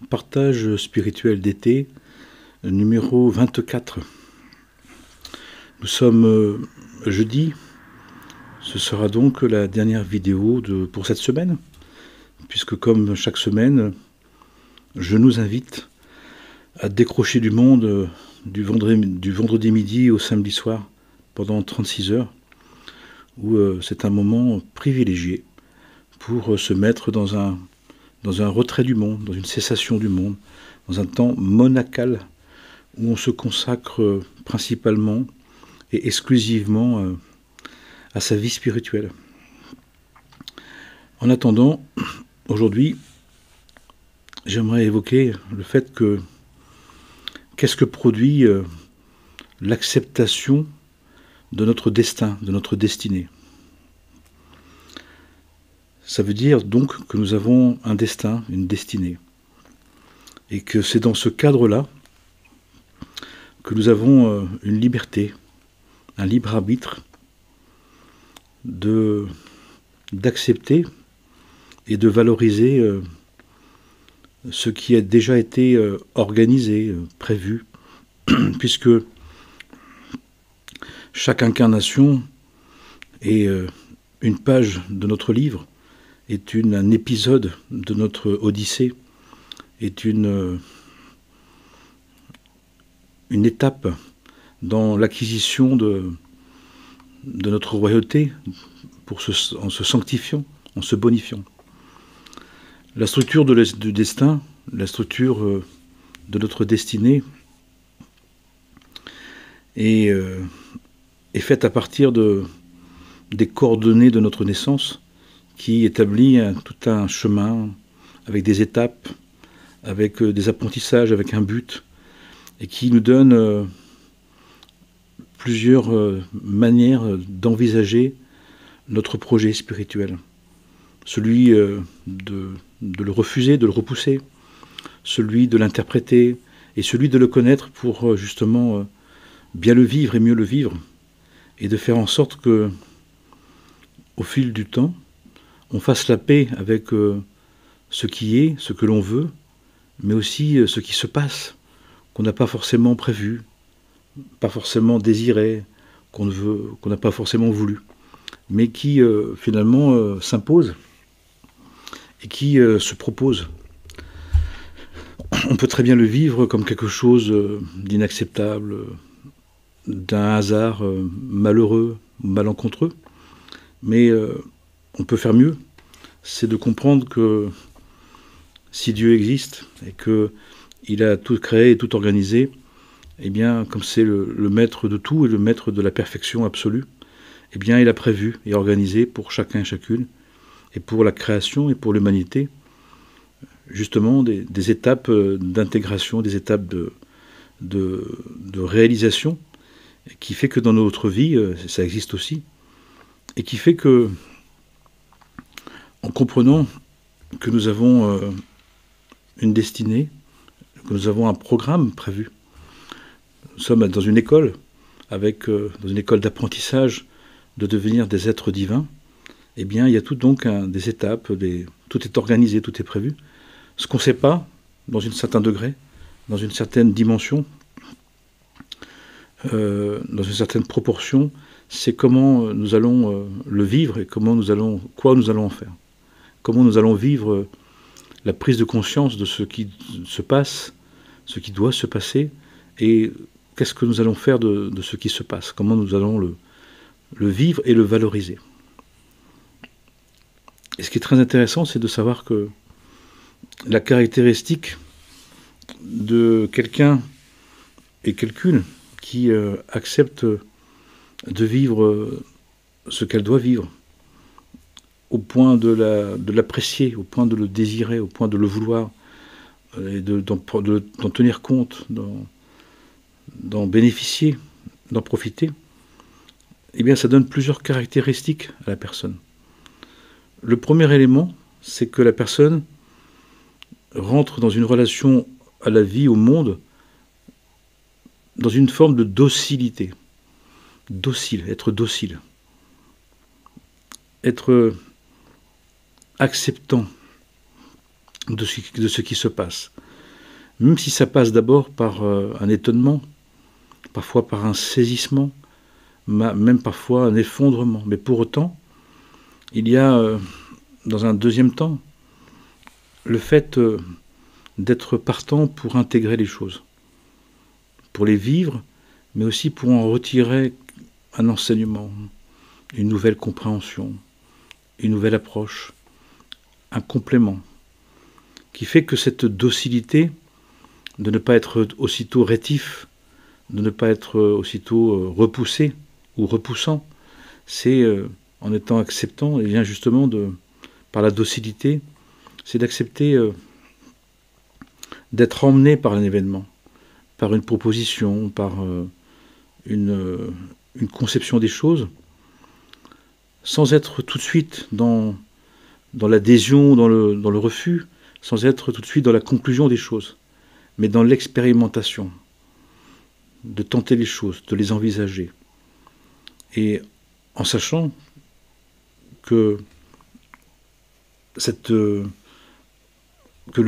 Partage spirituel d'été, numéro 24. Nous sommes jeudi, ce sera donc la dernière vidéo pour cette semaine, puisque comme chaque semaine, je nous invite à décrocher du monde du vendredi midi au samedi soir pendant 36 heures, où c'est un moment privilégié pour se mettre dans un retrait du monde, dans une cessation du monde, dans un temps monacal où on se consacre principalement et exclusivement à sa vie spirituelle. En attendant, aujourd'hui, j'aimerais évoquer le fait que qu'est-ce que produit l'acceptation de notre destin, de notre destinée. Ça veut dire donc que nous avons un destin, une destinée. Et que c'est dans ce cadre-là que nous avons une liberté, un libre arbitre d'accepter et de valoriser ce qui a déjà été organisé, prévu, puisque chaque incarnation est une page de notre livre, est un épisode de notre Odyssée, est une étape dans l'acquisition de notre royauté en se sanctifiant, en se bonifiant. La structure du destin, la structure de notre destinée est faite à partir des coordonnées de notre naissance, qui établit tout un chemin avec des étapes, avec des apprentissages, avec un but, et qui nous donne plusieurs manières d'envisager notre projet spirituel. Celui de le refuser, de le repousser, celui de l'interpréter, et celui de le connaître pour justement bien le vivre et mieux le vivre, et de faire en sorte que, au fil du temps, on fasse la paix avec ce qui est, ce que l'on veut, mais aussi ce qui se passe, qu'on n'a pas forcément prévu, pas forcément désiré, qu'on n'a pas forcément voulu, mais qui finalement s'impose et qui se propose. On peut très bien le vivre comme quelque chose d'inacceptable, d'un hasard malheureux, malencontreux, mais on peut faire mieux, c'est de comprendre que si Dieu existe et qu'il a tout créé et tout organisé, eh bien, comme c'est le maître de tout et le maître de la perfection absolue, eh bien, il a prévu et organisé pour chacun et chacune, et pour la création et pour l'humanité, justement des étapes d'intégration, des étapes de réalisation, qui fait que dans notre vie, ça existe aussi, et qui fait que, en comprenant que nous avons une destinée, que nous avons un programme prévu. Nous sommes dans une école, dans une école d'apprentissage de devenir des êtres divins. Eh bien, il y a donc des étapes, tout est organisé, tout est prévu. Ce qu'on ne sait pas, dans un certain degré, dans une certaine dimension, dans une certaine proportion, c'est comment nous allons le vivre et quoi nous allons en faire. Comment nous allons vivre la prise de conscience de ce qui se passe, ce qui doit se passer, et qu'est-ce que nous allons faire de ce qui se passe, comment nous allons le vivre et le valoriser. Et ce qui est très intéressant, c'est de savoir que la caractéristique de quelqu'un et quelqu'une qui accepte de vivre ce qu'elle doit vivre, au point de l'apprécier, au point de le désirer, au point de le vouloir, et d'en tenir compte, d'en bénéficier, d'en profiter, eh bien ça donne plusieurs caractéristiques à la personne. Le premier élément, c'est que la personne rentre dans une relation à la vie, au monde, dans une forme de docilité. Docile, être docile. Être acceptant de ce qui se passe. Même si ça passe d'abord par un étonnement, parfois par un saisissement, même parfois un effondrement. Mais pour autant, il y a, dans un deuxième temps, le fait d'être partant pour intégrer les choses, pour les vivre, mais aussi pour en retirer un enseignement, une nouvelle compréhension, une nouvelle approche, un complément, qui fait que cette docilité, de ne pas être aussitôt rétif, de ne pas être aussitôt repoussé ou repoussant, c'est en étant acceptant, et bien justement par la docilité, c'est d'accepter d'être emmené par un événement, par une proposition, par une conception des choses, sans être tout de suite dans l'adhésion, dans le refus, sans être tout de suite dans la conclusion des choses, mais dans l'expérimentation, de tenter les choses, de les envisager. Et en sachant que le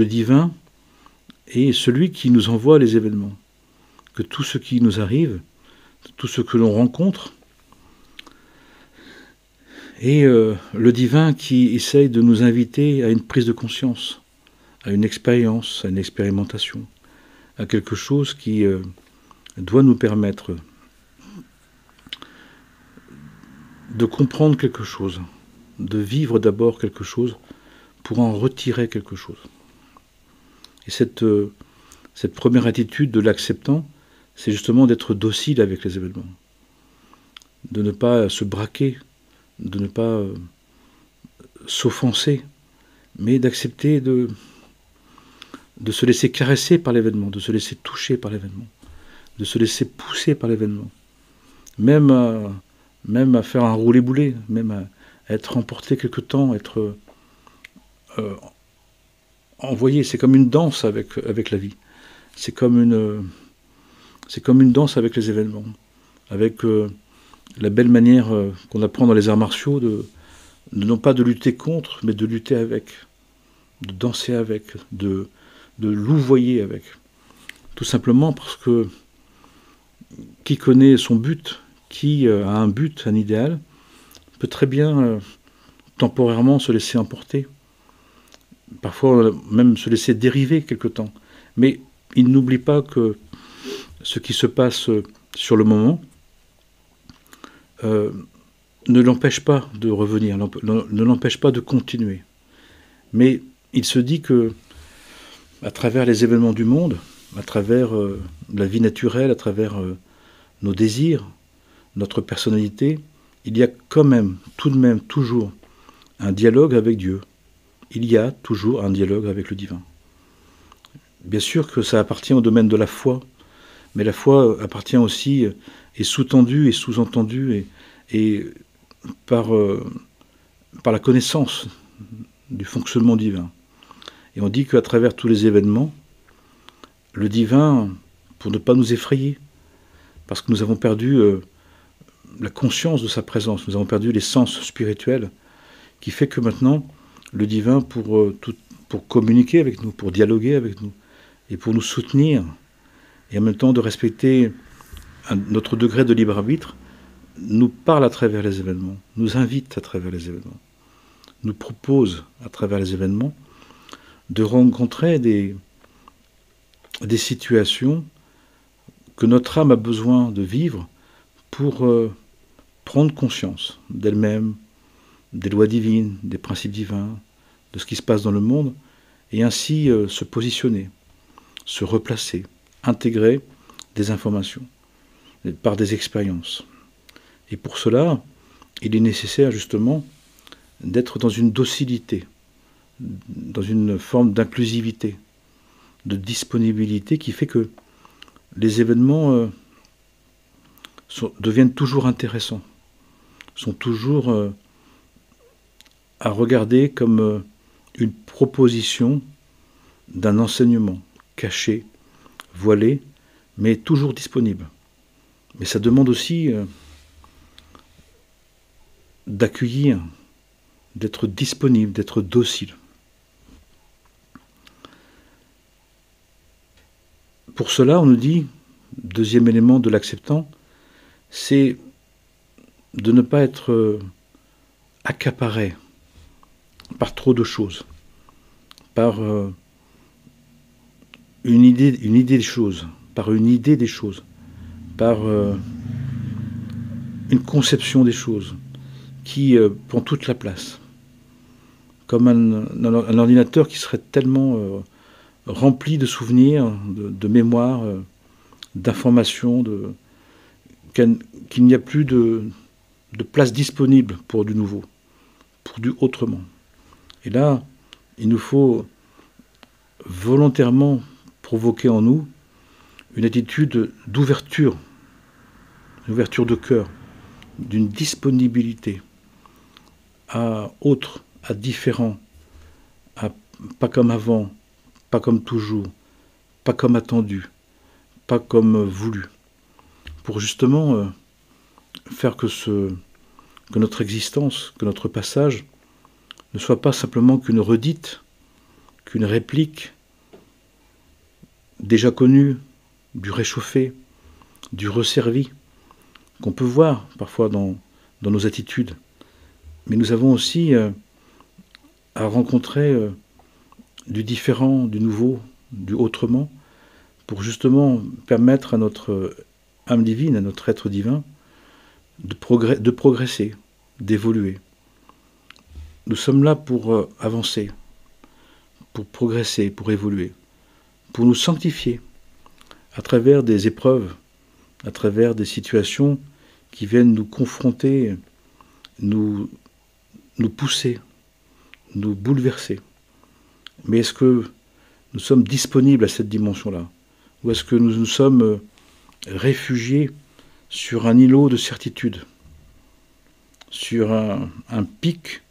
divin est celui qui nous envoie les événements, que tout ce qui nous arrive, tout ce que l'on rencontre, est le divin qui essaye de nous inviter à une prise de conscience, à une expérience, à une expérimentation, à quelque chose qui doit nous permettre de comprendre quelque chose, de vivre d'abord quelque chose pour en retirer quelque chose. Et cette première attitude de l'acceptant, c'est justement d'être docile avec les événements, de ne pas se braquer, de ne pas s'offenser, mais d'accepter de se laisser caresser par l'événement, de se laisser toucher par l'événement, de se laisser pousser par l'événement, même à faire un roulé-boulé, même à être emporté quelque temps, être envoyé. C'est comme une danse avec la vie. C'est comme une danse avec les événements, avec la belle manière qu'on apprend dans les arts martiaux de non pas de lutter contre, mais de lutter avec, de danser avec, de louvoyer avec. Tout simplement parce que qui connaît son but, qui a un but, un idéal, peut très bien temporairement se laisser emporter, parfois même se laisser dériver quelque temps. Mais il n'oublie pas que ce qui se passe sur le moment ne l'empêche pas de revenir, ne l'empêche pas de continuer. Mais il se dit que, à travers les événements du monde, à travers la vie naturelle, à travers nos désirs, notre personnalité, il y a quand même, tout de même, toujours un dialogue avec Dieu. Il y a toujours un dialogue avec le divin. Bien sûr que ça appartient au domaine de la foi, mais la foi appartient aussi, est sous-tendue et sous-entendue et par la connaissance du fonctionnement divin. Et on dit qu'à travers tous les événements, le divin, pour ne pas nous effrayer, parce que nous avons perdu la conscience de sa présence, nous avons perdu les sens spirituels, qui fait que maintenant, le divin, pour communiquer avec nous, pour dialoguer avec nous, et pour nous soutenir, et en même temps de respecter notre degré de libre arbitre, nous parle à travers les événements, nous invite à travers les événements, nous propose à travers les événements de rencontrer des situations que notre âme a besoin de vivre pour prendre conscience d'elle-même, des lois divines, des principes divins, de ce qui se passe dans le monde, et ainsi se positionner, se replacer, intégrer des informations par des expériences. Et pour cela, il est nécessaire justement d'être dans une docilité, dans une forme d'inclusivité, de disponibilité qui fait que les événements deviennent toujours intéressants, sont toujours à regarder comme une proposition d'un enseignement caché, voilé, mais toujours disponible. Mais ça demande aussi d'accueillir, d'être disponible, d'être docile. Pour cela, on nous dit, deuxième élément de l'acceptant, c'est de ne pas être accaparé par trop de choses, par une idée des choses, par une idée des choses, par une conception des choses qui prend toute la place. Comme un ordinateur qui serait tellement rempli de souvenirs, de mémoires, d'informations, qu'il n'y a plus de place disponible pour du nouveau, pour du autrement. Et là, il nous faut volontairement provoquer en nous une attitude d'ouverture, une ouverture de cœur, d'une disponibilité à autre, à différent, à pas comme avant, pas comme toujours, pas comme attendu, pas comme voulu, pour justement faire que notre existence, que notre passage ne soit pas simplement qu'une redite, qu'une réplique déjà connue, du réchauffé, du resservi, qu'on peut voir parfois dans nos attitudes. Mais nous avons aussi à rencontrer du différent, du nouveau, du autrement, pour justement permettre à notre âme divine, à notre être divin, de progresser, d'évoluer. Nous sommes là pour avancer, pour progresser, pour évoluer, pour nous sanctifier à travers des épreuves, à travers des situations qui viennent nous confronter, nous pousser, nous bouleverser. Mais est-ce que nous sommes disponibles à cette dimension-là? Ou est-ce que nous nous sommes réfugiés sur un îlot de certitude, sur un pic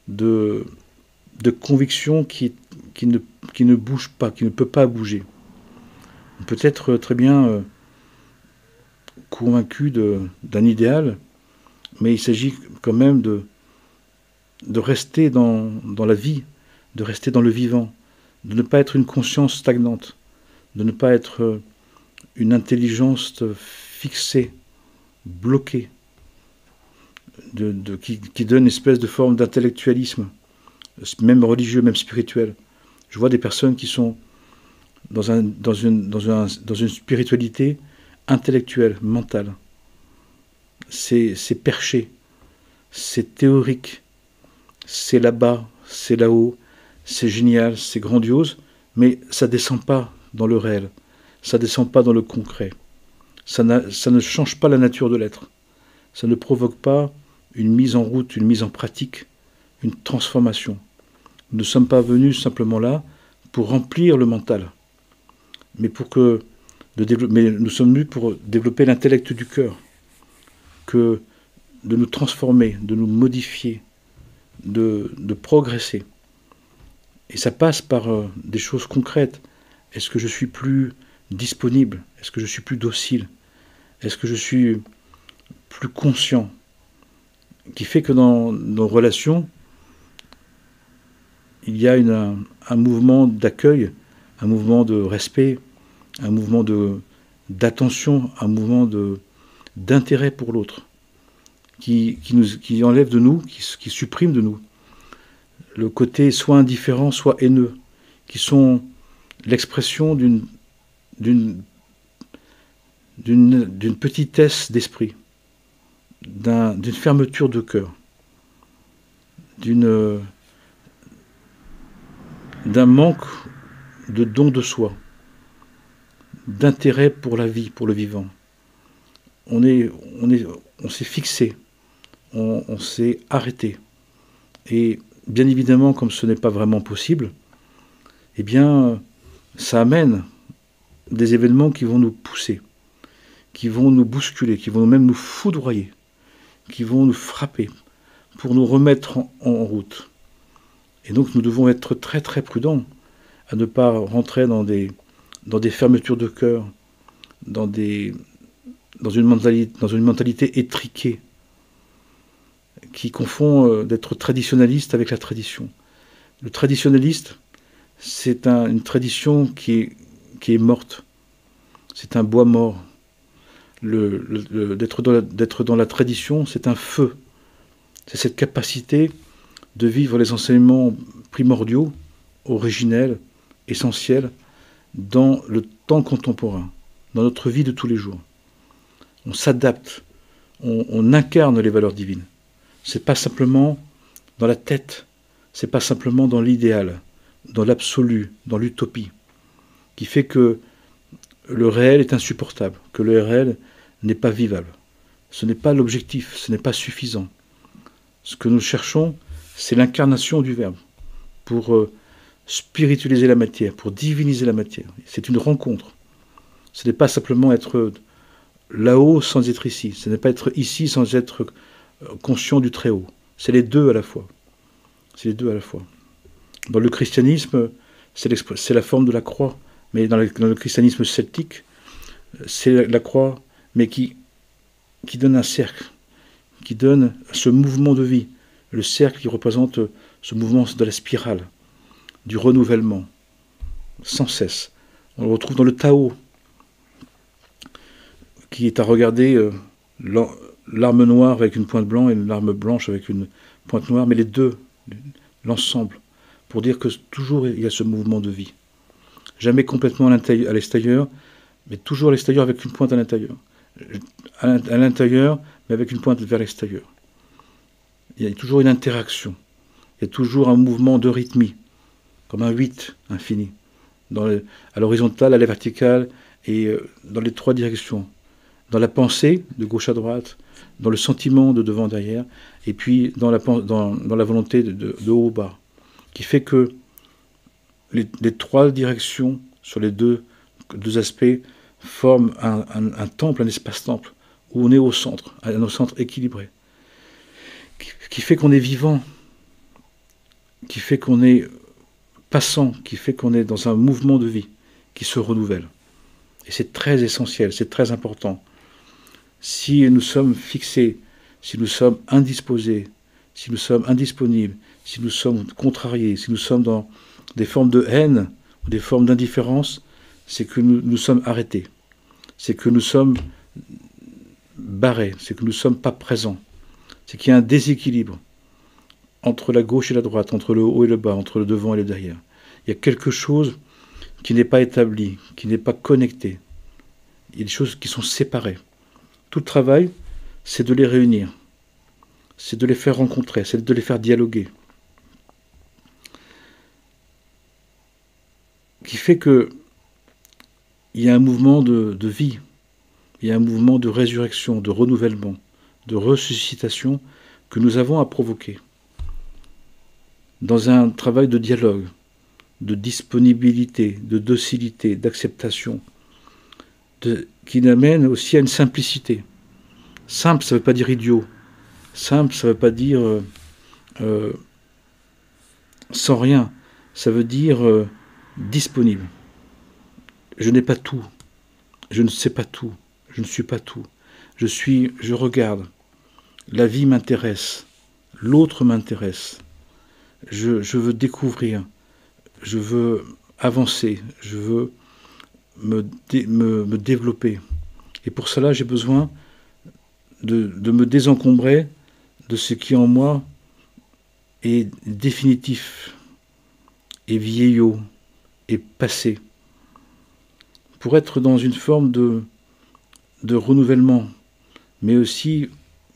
de conviction qui ne bouge pas, qui ne peut pas bouger? On peut être très bien convaincu d'un idéal, mais il s'agit quand même de rester dans la vie, de rester dans le vivant, de ne pas être une conscience stagnante, de ne pas être une intelligence fixée, bloquée, qui donne une espèce de forme d'intellectualisme, même religieux, même spirituel. Je vois des personnes qui sont dans une spiritualité intellectuelle, mentale. C'est perché, c'est théorique, c'est là-bas, c'est là-haut, c'est génial, c'est grandiose, mais ça ne descend pas dans le réel, ça ne descend pas dans le concret. Ça ne change pas la nature de l'être. Ça ne provoque pas une mise en route, une mise en pratique, une transformation. Nous ne sommes pas venus simplement là pour remplir le mental, mais nous sommes venus pour développer l'intellect du cœur, de nous transformer, de nous modifier, de progresser. Et ça passe par des choses concrètes. Est-ce que je suis plus disponible? Est-ce que je suis plus docile? Est-ce que je suis plus conscient? Qui fait que dans nos relations, il y a un mouvement d'accueil, un mouvement de respect, un mouvement d'attention, un mouvement d'intérêt pour l'autre, qui enlève de nous, qui supprime de nous le côté soit indifférent, soit haineux, qui sont l'expression d'une petitesse d'esprit, d'une fermeture de cœur, d'un manque de don de soi, d'intérêt pour la vie, pour le vivant. On s'est fixé, on s'est arrêté. Et bien évidemment, comme ce n'est pas vraiment possible, eh bien, ça amène des événements qui vont nous pousser, qui vont nous bousculer, qui vont même nous foudroyer, qui vont nous frapper, pour nous remettre en route. Et donc nous devons être très très prudents à ne pas rentrer dans des fermetures de cœur, dans une mentalité étriquée, qui confond d'être traditionnaliste avec la tradition. Le traditionnaliste, c'est une tradition qui est morte, c'est un bois mort. D'être dans la tradition, c'est un feu. C'est cette capacité de vivre les enseignements primordiaux, originels, essentiels, dans le temps contemporain, dans notre vie de tous les jours. On s'adapte, on incarne les valeurs divines. C'est pas simplement dans la tête, c'est pas simplement dans l'idéal, dans l'absolu, dans l'utopie, qui fait que le réel est insupportable, que le réel n'est pas vivable. Ce n'est pas l'objectif, ce n'est pas suffisant. Ce que nous cherchons, c'est l'incarnation du Verbe, pour spiritualiser la matière, pour diviniser la matière. C'est une rencontre. Ce n'est pas simplement être là-haut sans être ici. Ce n'est pas être ici sans être conscient du Très-Haut. C'est les deux à la fois. C'est les deux à la fois. Dans le christianisme, c'est la forme de la croix. Mais dans le christianisme celtique, c'est la croix, mais qui donne un cercle, qui donne ce mouvement de vie. Le cercle qui représente ce mouvement de la spirale, du renouvellement, sans cesse. On le retrouve dans le Tao, qui est à regarder l'arme noire avec une pointe blanche et l'arme blanche avec une pointe noire, mais les deux, l'ensemble, pour dire que toujours il y a ce mouvement de vie. Jamais complètement à l'extérieur, mais toujours à l'extérieur avec une pointe à l'intérieur. À l'intérieur, mais avec une pointe vers l'extérieur. Il y a toujours une interaction. Il y a toujours un mouvement de rythmie, comme un 8 infini, à l'horizontale, à la verticale, et dans les trois directions. Dans la pensée, de gauche à droite, dans le sentiment de devant derrière, et puis dans la volonté de haut au bas, qui fait que les trois directions sur les deux aspects forment un temple, un espace-temple, où on est au centre, un centre équilibré, qui fait qu'on est vivant, qui fait qu'on est passant, qui fait qu'on est dans un mouvement de vie qui se renouvelle. Et c'est très essentiel, c'est très important. Si nous sommes fixés, si nous sommes indisposés, si nous sommes indisponibles, si nous sommes contrariés, si nous sommes dans des formes de haine ou des formes d'indifférence, c'est que nous sommes arrêtés, c'est que nous sommes barrés, c'est que nous ne sommes pas présents, c'est qu'il y a un déséquilibre entre la gauche et la droite, entre le haut et le bas, entre le devant et le derrière. Il y a quelque chose qui n'est pas établi, qui n'est pas connecté. Il y a des choses qui sont séparées. Tout le travail, c'est de les réunir, c'est de les faire rencontrer, c'est de les faire dialoguer. Qui fait que il y a un mouvement de vie, il y a un mouvement de résurrection, de renouvellement, de ressuscitation que nous avons à provoquer. Dans un travail de dialogue, de disponibilité, de docilité, d'acceptation, qui l'amène aussi à une simplicité. Simple, ça ne veut pas dire idiot. Simple, ça ne veut pas dire sans rien. Ça veut dire disponible. Je n'ai pas tout. Je ne sais pas tout. Je ne suis pas tout. Je regarde. La vie m'intéresse. L'autre m'intéresse. Je veux découvrir. Je veux avancer. Je veux me développer. Et pour cela, j'ai besoin de me désencombrer de ce qui en moi est définitif, est vieillot, est passé, pour être dans une forme de renouvellement, mais aussi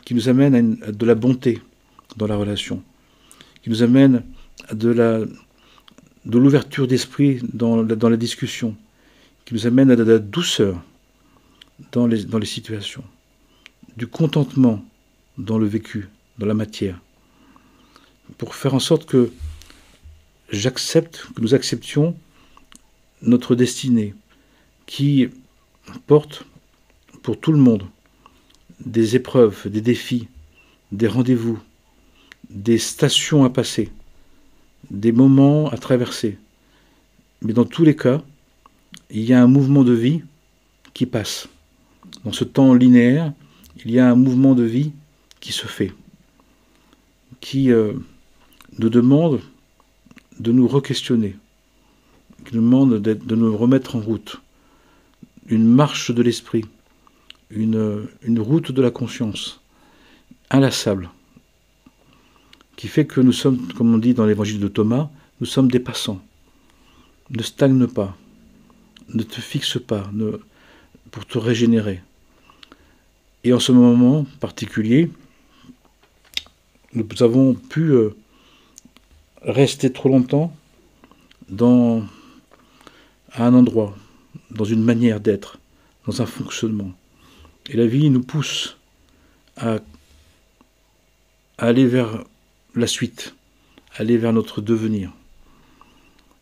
qui nous amène à de la bonté dans la relation, qui nous amène à de l'ouverture d'esprit dans la discussion, qui nous amène à de la douceur dans les situations, du contentement dans le vécu, dans la matière, pour faire en sorte que nous acceptions notre destinée, qui porte pour tout le monde des épreuves, des défis, des rendez-vous, des stations à passer, des moments à traverser. Mais dans tous les cas, il y a un mouvement de vie qui passe. Dans ce temps linéaire, il y a un mouvement de vie qui se fait, qui nous demande de nous re-questionner, qui nous demande de nous remettre en route, une marche de l'esprit, une route de la conscience, inlassable, qui fait que nous sommes, comme on dit dans l'évangile de Thomas, nous sommes des passants. Ne stagne pas, ne te fixe pas pour te régénérer. Et en ce moment particulier, nous avons pu rester trop longtemps à un endroit, dans une manière d'être, dans un fonctionnement. Et la vie nous pousse à aller vers la suite, aller vers notre devenir.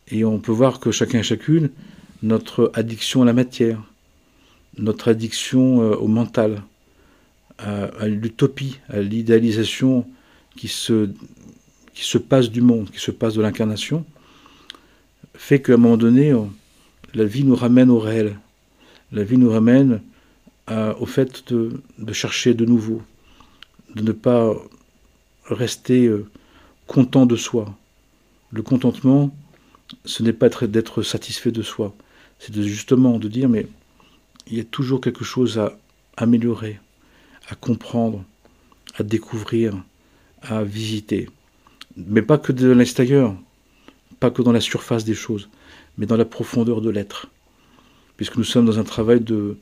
Et on peut voir que chacun et chacune, notre addiction à la matière, notre addiction au mental, à l'utopie, à l'idéalisation qui se passe du monde, qui se passe de l'incarnation, fait qu'à un moment donné, la vie nous ramène au réel. La vie nous ramène au fait de chercher de nouveau, de ne pas rester content de soi. Le contentement, ce n'est pas d'être satisfait de soi, c'est justement de dire, mais il y a toujours quelque chose à améliorer, à comprendre, à découvrir, à visiter. Mais pas que de l'extérieur, pas que dans la surface des choses, mais dans la profondeur de l'être. Puisque nous sommes dans un travail de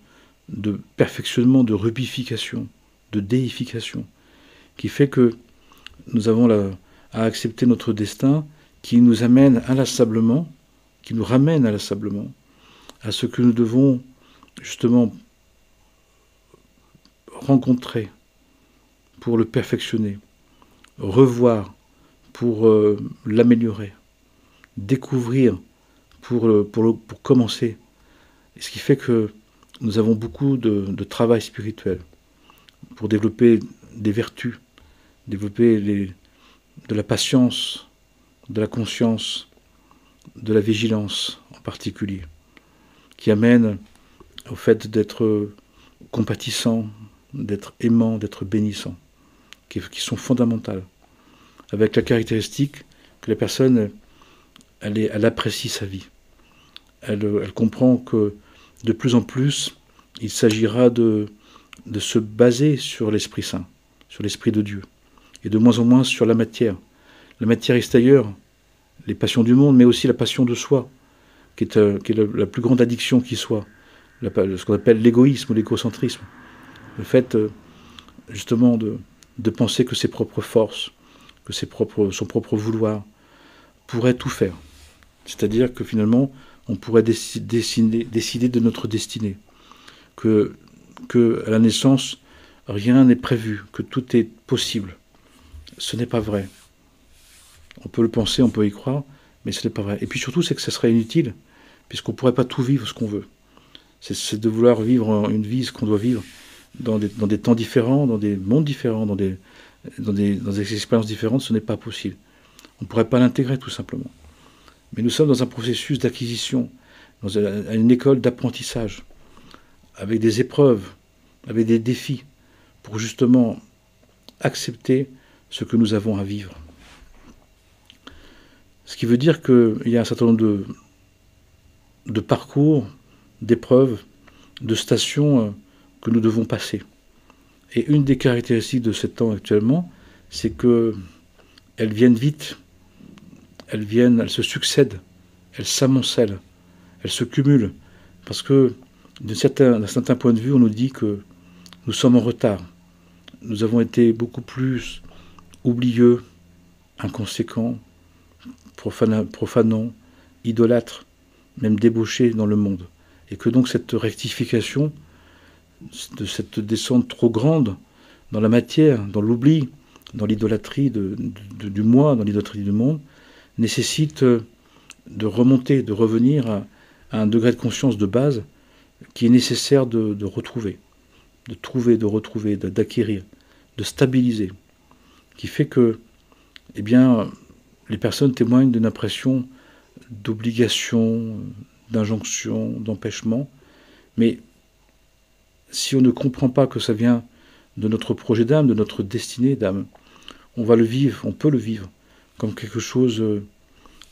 perfectionnement, de rubification, de déification, qui fait que nous avons à accepter notre destin, qui nous amène inlassablement, qui nous ramène inlassablement à ce que nous devons justement rencontrer pour le perfectionner, revoir pour l'améliorer, découvrir pour commencer. Et ce qui fait que nous avons beaucoup de travail spirituel pour développer des vertus, développer de la patience, de la conscience, de la vigilance en particulier, qui amène au fait d'être compatissant, d'être aimant, d'être bénissant, qui sont fondamentales, avec la caractéristique que la personne, elle apprécie sa vie. Elle comprend que de plus en plus, il s'agira de se baser sur l'Esprit Saint, sur l'Esprit de Dieu, et de moins en moins sur la matière extérieure, les passions du monde, mais aussi la passion de soi, qui est la plus grande addiction qui soit, ce qu'on appelle l'égoïsme ou l'égocentrisme. Le fait, justement, de penser que ses propres forces, que son propre vouloir pourrait tout faire. C'est-à-dire que finalement, on pourrait décider de notre destinée, que à la naissance, rien n'est prévu, que tout est possible. Ce n'est pas vrai. On peut le penser, on peut y croire, mais ce n'est pas vrai. Et puis surtout, c'est que ça serait inutile, puisqu'on ne pourrait pas tout vivre ce qu'on veut. C'est de vouloir vivre une vie, ce qu'on doit vivre, dans des temps différents, dans des mondes différents, dans des expériences différentes, ce n'est pas possible. On ne pourrait pas l'intégrer, tout simplement. Mais nous sommes dans un processus d'acquisition, dans une école d'apprentissage, avec des épreuves, avec des défis, pour justement accepter ce que nous avons à vivre. Ce qui veut dire qu'il y a un certain nombre de parcours, d'épreuves, de stations que nous devons passer. Et une des caractéristiques de ce temps actuellement, c'est qu'elles viennent vite, elles se succèdent, elles s'amoncellent, elles se cumulent, parce que d'un certain point de vue, on nous dit que nous sommes en retard. Nous avons été beaucoup plus oublieux, inconséquents, profanants, idolâtres, même débauchés dans le monde. Et que donc cette rectification, de cette descente trop grande dans la matière, dans l'oubli, dans l'idolâtrie du moi, dans l'idolâtrie du monde, nécessite de remonter, de revenir à un degré de conscience de base qui est nécessaire de retrouver, de trouver, de retrouver, d'acquérir, de stabiliser, qui fait que, eh bien, les personnes témoignent d'une impression d'obligation, d'injonction, d'empêchement, mais si on ne comprend pas que ça vient de notre projet d'âme, de notre destinée d'âme, on va le vivre, on peut le vivre comme quelque chose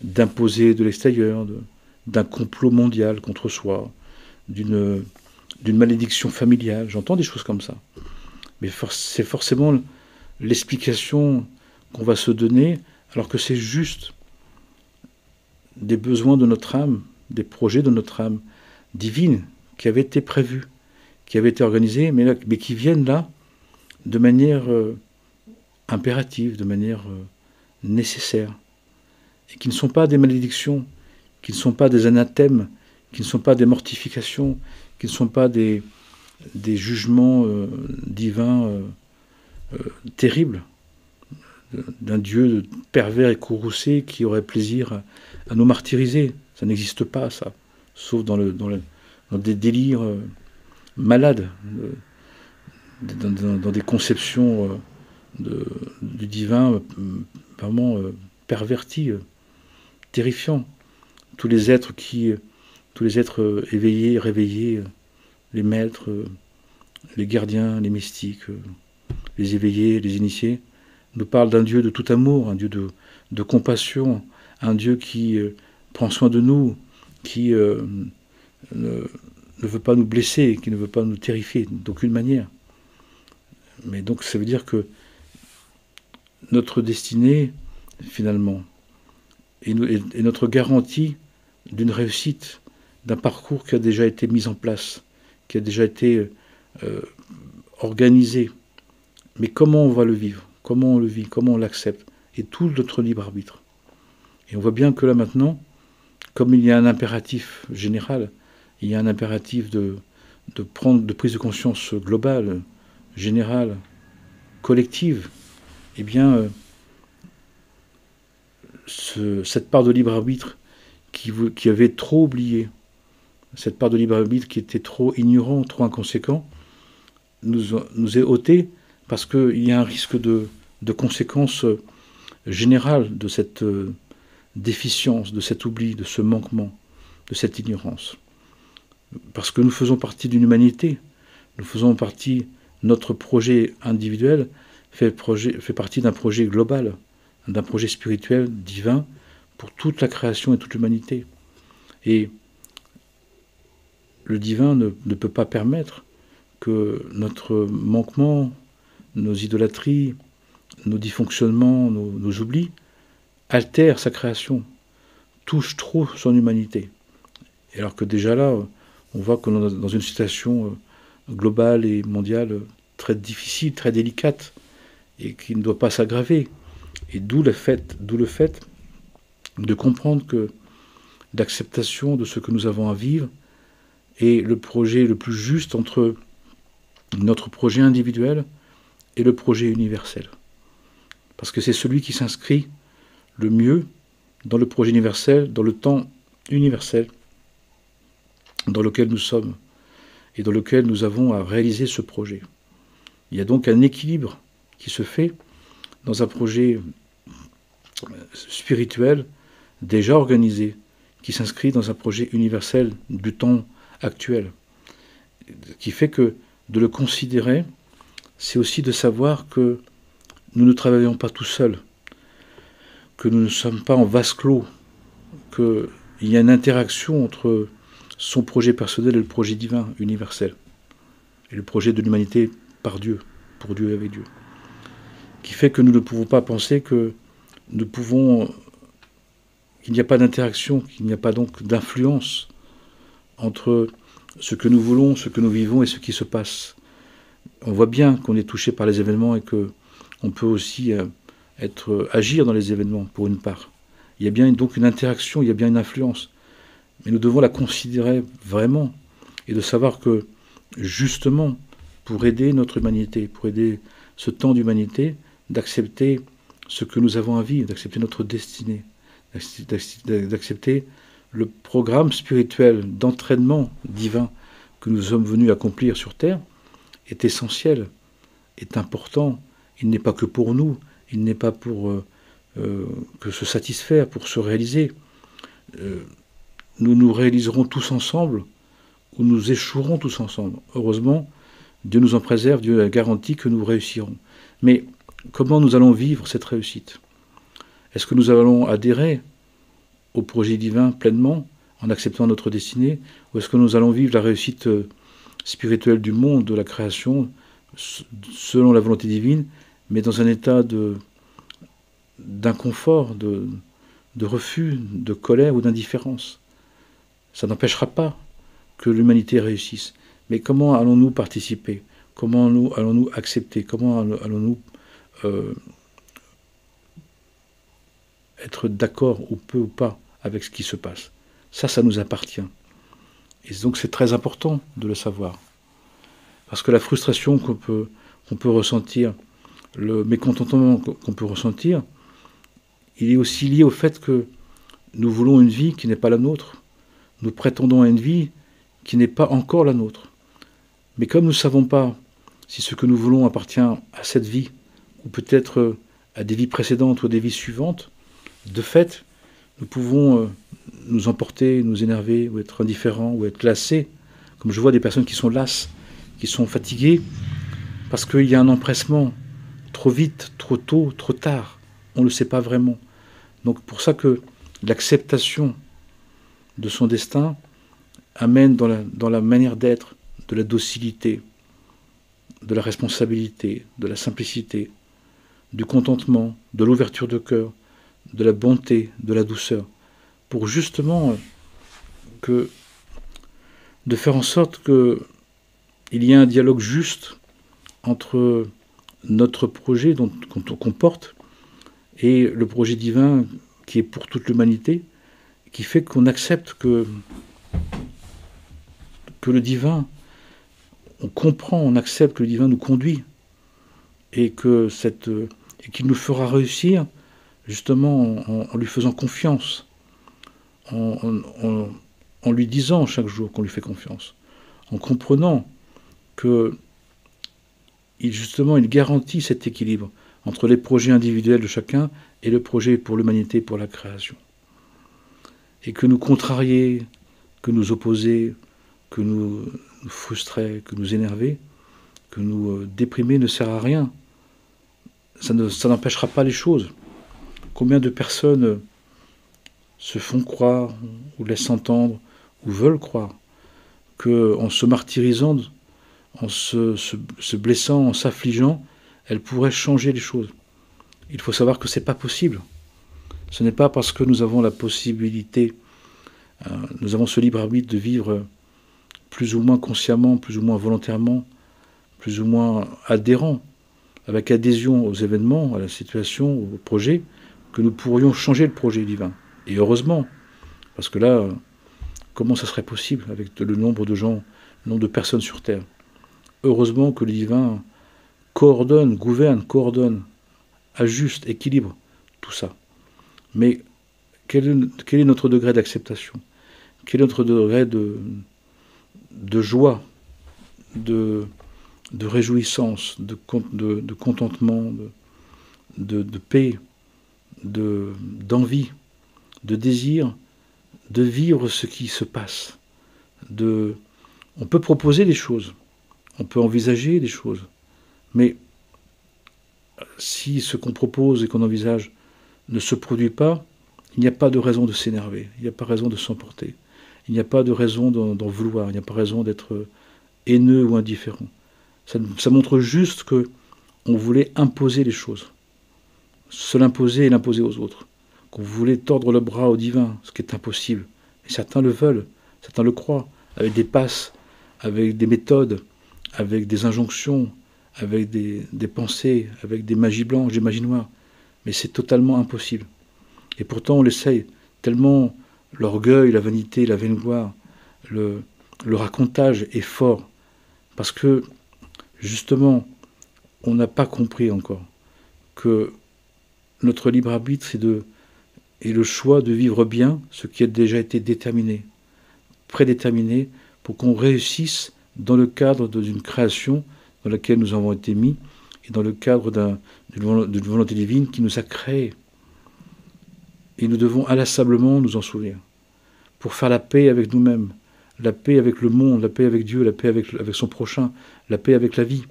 d'imposé de l'extérieur, d'un complot mondial contre soi, d'une malédiction familiale. J'entends des choses comme ça. Mais c'est forcément l'explication qu'on va se donner, alors que c'est juste des besoins de notre âme, des projets de notre âme divine qui avaient été prévus, qui avaient été organisés, mais qui viennent là de manière impérative, de manière nécessaire, et qui ne sont pas des malédictions, qui ne sont pas des anathèmes, qui ne sont pas des mortifications, qui ne sont pas des jugements divins terribles, d'un Dieu pervers et courroucé qui aurait plaisir à nous martyriser. Ça n'existe pas, ça, sauf dans des délires malades, dans des conceptions du divin vraiment perverties, terrifiants. Tous les êtres éveillés, réveillés, les maîtres, les gardiens, les mystiques, les éveillés, les initiés, nous parlent d'un Dieu de tout amour, un Dieu de compassion, un Dieu qui prend soin de nous, qui ne veut pas nous blesser, qui ne veut pas nous terrifier d'aucune manière. Mais donc ça veut dire que notre destinée, finalement, est notre garantie d'une réussite, d'un parcours qui a déjà été mis en place, qui a déjà été organisé. Mais comment on va le vivre? Comment on le vit? Comment on l'accepte? Et tout notre libre arbitre. Et on voit bien que là maintenant, comme il y a un impératif général, il y a un impératif de prise de conscience globale, générale, collective, eh bien, cette part de libre arbitre qui avait trop oublié, cette part de libre arbitre qui était trop ignorant, trop inconséquent, nous est ôtée parce qu'il y a un risque de conséquences générales de cette déficience, de cet oubli, de ce manquement, de cette ignorance. Parce que nous faisons partie d'une humanité, nous faisons partie, notre projet individuel fait partie d'un projet global, d'un projet spirituel, divin, pour toute la création et toute l'humanité. Et le divin ne peut pas permettre que notre manquement, nos idolâtries, nos dysfonctionnements, nos oublis, altèrent sa création, touchent trop son humanité. Et alors que déjà là, on voit qu'on est dans une situation globale et mondiale très difficile, très délicate, et qui ne doit pas s'aggraver. Et d'où le fait de comprendre que l'acceptation de ce que nous avons à vivre est le projet le plus juste entre notre projet individuel et le projet universel. Parce que c'est celui qui s'inscrit le mieux dans le projet universel, dans le temps universel dans lequel nous sommes et dans lequel nous avons à réaliser ce projet. Il y a donc un équilibre qui se fait dans un projet spirituel déjà organisé, qui s'inscrit dans un projet universel du temps actuel, qui fait que de le considérer, c'est aussi de savoir que nous ne travaillons pas tout seuls, que nous ne sommes pas en vase clos, qu'il y a une interaction entre son projet personnel et le projet divin, universel, et le projet de l'humanité par Dieu, pour Dieu et avec Dieu, qui fait que nous ne pouvons pas penser que qu'il n'y a pas d'interaction, qu'il n'y a pas donc d'influence entre ce que nous voulons, ce que nous vivons et ce qui se passe. On voit bien qu'on est touché par les événements et qu'on peut aussi agir dans les événements, pour une part. Il y a bien donc une interaction, il y a bien une influence. Mais nous devons la considérer vraiment et de savoir que, justement, pour aider notre humanité, pour aider ce temps d'humanité, d'accepter ce que nous avons à vivre, d'accepter notre destinée, d'accepter le programme spirituel d'entraînement divin que nous sommes venus accomplir sur Terre, est essentiel, est important. Il n'est pas que pour nous, il n'est pas pour que se satisfaire, pour se réaliser. Nous nous réaliserons tous ensemble, ou nous échouerons tous ensemble. Heureusement, Dieu nous en préserve, Dieu a garanti que nous réussirons. Mais comment nous allons vivre cette réussite? Est-ce que nous allons adhérer au projet divin pleinement, en acceptant notre destinée, ou est-ce que nous allons vivre la réussite spirituelle du monde, de la création, selon la volonté divine, mais dans un état d'inconfort, de refus, de colère ou d'indifférence. Ça n'empêchera pas que l'humanité réussisse. Mais comment allons-nous participer? Comment allons-nous accepter? Comment allons-nous être d'accord ou peu ou pas avec ce qui se passe? Ça nous appartient. Et donc c'est très important de le savoir. Parce que la frustration qu'on peut ressentir, le mécontentement qu'on peut ressentir, il est aussi lié au fait que nous voulons une vie qui n'est pas la nôtre. Nous prétendons à une vie qui n'est pas encore la nôtre. Mais comme nous ne savons pas si ce que nous voulons appartient à cette vie, ou peut-être à des vies précédentes ou à des vies suivantes, de fait, nous pouvons nous emporter, nous énerver, ou être indifférents, ou être lassés. Comme je vois des personnes qui sont lasses, qui sont fatiguées, parce qu'il y a un empressement, trop vite, trop tôt, trop tard. On ne le sait pas vraiment. Donc pour ça que l'acceptation de son destin amène dans la manière d'être de la docilité, de la responsabilité, de la simplicité, du contentement, de l'ouverture de cœur, de la bonté, de la douceur, pour justement de faire en sorte qu'il y ait un dialogue juste entre notre projet qu'on porte et le projet divin qui est pour toute l'humanité, qui fait qu'on accepte que le divin, on comprend, on accepte que le divin nous conduit et qu'il nous fera réussir justement en lui faisant confiance, en lui disant chaque jour qu'on lui fait confiance, en comprenant que il garantit cet équilibre entre les projets individuels de chacun et le projet pour l'humanité, pour la création. Et que nous contrarier, que nous opposer, que nous frustrer, que nous énerver, que nous déprimer ne sert à rien. Ça n'empêchera pas les choses. Combien de personnes se font croire, ou laissent entendre, ou veulent croire, qu'en se martyrisant, en se blessant, en s'affligeant, elles pourraient changer les choses. Il faut savoir que ce n'est pas possible. Ce n'est pas parce que nous avons la possibilité, nous avons ce libre arbitre de vivre plus ou moins consciemment, plus ou moins volontairement, plus ou moins adhérent, avec adhésion aux événements, à la situation, au projet, que nous pourrions changer le projet divin. Et heureusement, parce que là, comment ça serait possible avec le nombre de gens, le nombre de personnes sur Terre? Heureusement que le divin coordonne, ajuste, équilibre tout ça. Mais quel est notre degré d'acceptation? Quel est notre degré de joie, de réjouissance, de contentement, de paix, d'envie, de désir, de vivre ce qui se passe? On peut proposer des choses, on peut envisager des choses, mais si ce qu'on propose et qu'on envisage ne se produit pas, il n'y a pas de raison de s'énerver, il n'y a pas de raison de s'emporter, il n'y a pas de raison d'en vouloir, il n'y a pas de raison d'être haineux ou indifférent. Ça montre juste qu'on voulait imposer les choses, se l'imposer et l'imposer aux autres, qu'on voulait tordre le bras au divin, ce qui est impossible. Et certains le veulent, certains le croient, avec des passes, avec des méthodes, avec des injonctions, avec des pensées, avec des magies blanches, des magies noires. Mais c'est totalement impossible. Et pourtant on l'essaye, tellement l'orgueil, la vanité, la vaine gloire, le racontage est fort. Parce que, justement, on n'a pas compris encore que notre libre arbitre est le choix de vivre bien ce qui a déjà été déterminé, prédéterminé, pour qu'on réussisse dans le cadre d'une création dans laquelle nous avons été mis, et dans le cadre d'une volonté divine qui nous a créés. Et nous devons inlassablement nous en souvenir, pour faire la paix avec nous-mêmes, la paix avec le monde, la paix avec Dieu, la paix avec son prochain, la paix avec la vie.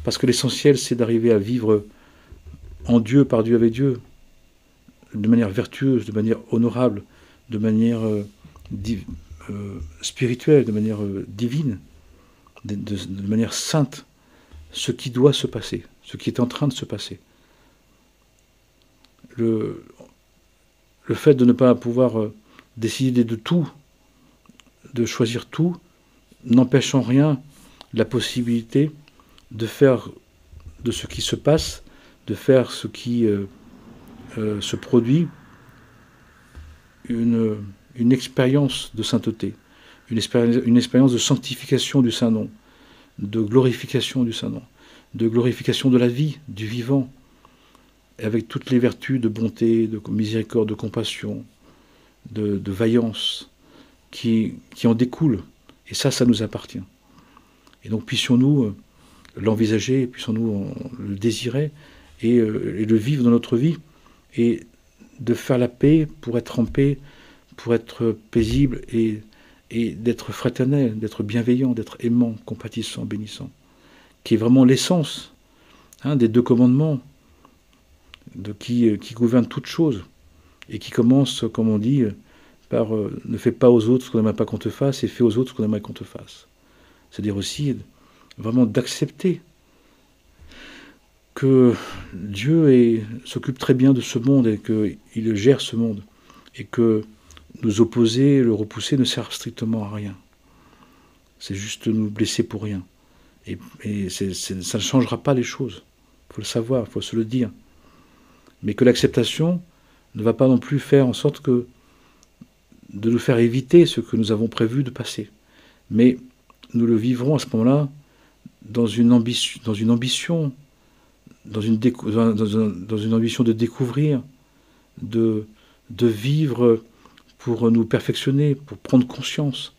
Parce que l'essentiel, c'est d'arriver à vivre en Dieu, par Dieu, avec Dieu, de manière vertueuse, de manière honorable, de manière spirituelle, de manière divine, de manière sainte, ce qui doit se passer, ce qui est en train de se passer. Le fait de ne pas pouvoir décider de tout, de choisir tout, n'empêche en rien la possibilité de faire de ce qui se passe, de faire ce qui se produit, une expérience de sainteté, une expérience de sanctification du Saint-Nom, de glorification du Saint-Nom, de glorification de la vie, du vivant, avec toutes les vertus de bonté, de miséricorde, de compassion, de vaillance qui en découlent. Et ça nous appartient. Et donc puissions-nous l'envisager, puissions-nous le désirer et le vivre dans notre vie, et de faire la paix pour être en paix, pour être paisible et d'être fraternel, d'être bienveillant, d'être aimant, compatissant, bénissant, qui est vraiment l'essence des 2 commandements qui gouvernent toutes choses et qui commence, comme on dit, par ne fais pas aux autres ce qu'on n'aimerait pas qu'on te fasse et fais aux autres ce qu'on aimerait qu'on te fasse. C'est-à-dire aussi vraiment d'accepter que Dieu s'occupe très bien de ce monde et qu'il gère ce monde et que nous opposer, le repousser ne sert strictement à rien. C'est juste nous blesser pour rien. Et ça ne changera pas les choses. Il faut le savoir, il faut se le dire. Mais que l'acceptation ne va pas non plus faire en sorte de nous faire éviter ce que nous avons prévu de passer. Mais nous le vivrons à ce moment-là dans une ambition, dans une ambition de découvrir, de vivre pour nous perfectionner, pour prendre conscience,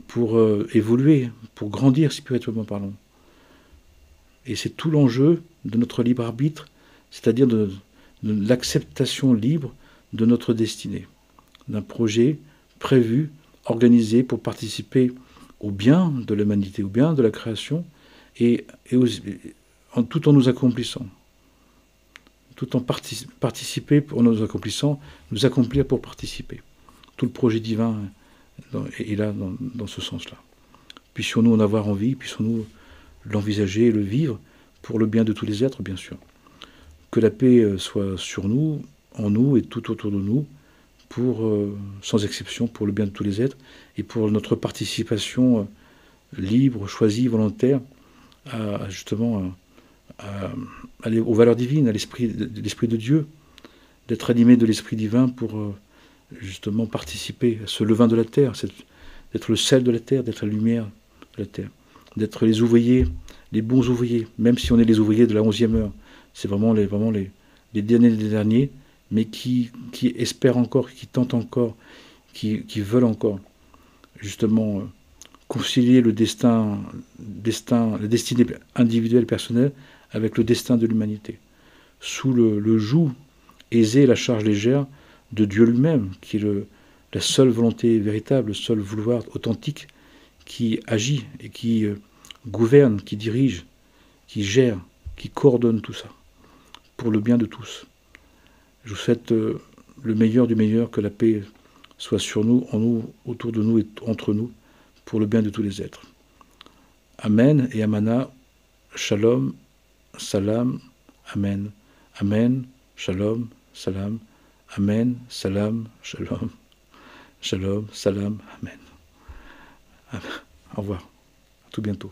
pour évoluer, pour grandir spirituellement parlant. Et c'est tout l'enjeu de notre libre arbitre, c'est-à-dire de l'acceptation libre de notre destinée, d'un projet prévu, organisé pour participer au bien de l'humanité, au bien de la création, tout en nous accomplissant. Tout en participer en nous accomplissant, nous accomplir pour participer. Tout le projet divin est là dans ce sens-là. Puissions-nous en avoir envie, puissions-nous l'envisager et le vivre pour le bien de tous les êtres, bien sûr. Que la paix soit sur nous, en nous et tout autour de nous, sans exception, pour le bien de tous les êtres et pour notre participation libre, choisie, volontaire, aller aux valeurs divines, à l'esprit de Dieu, d'être animé de l'esprit divin pour justement participer à ce levain de la terre, d'être le sel de la terre, d'être la lumière de la terre, d'être les ouvriers, les bons ouvriers, même si on est les ouvriers de la 11e heure. C'est vraiment les derniers des derniers, mais qui espèrent encore, qui tentent encore, qui veulent encore justement concilier la destinée individuelle, personnelle, avec le destin de l'humanité, sous le joug aisé, la charge légère de Dieu lui-même, qui est la seule volonté véritable, le seul vouloir authentique, qui agit et qui gouverne, qui dirige, qui gère, qui coordonne tout ça, pour le bien de tous. Je vous souhaite le meilleur du meilleur, que la paix soit sur nous, en nous, autour de nous et entre nous, pour le bien de tous les êtres. Amen et Amana, Shalom, Salam, Amen. Amen, Shalom, Salam, Amen, Salam, Shalom, Shalom, Salam, Amen. Au revoir. À tout bientôt.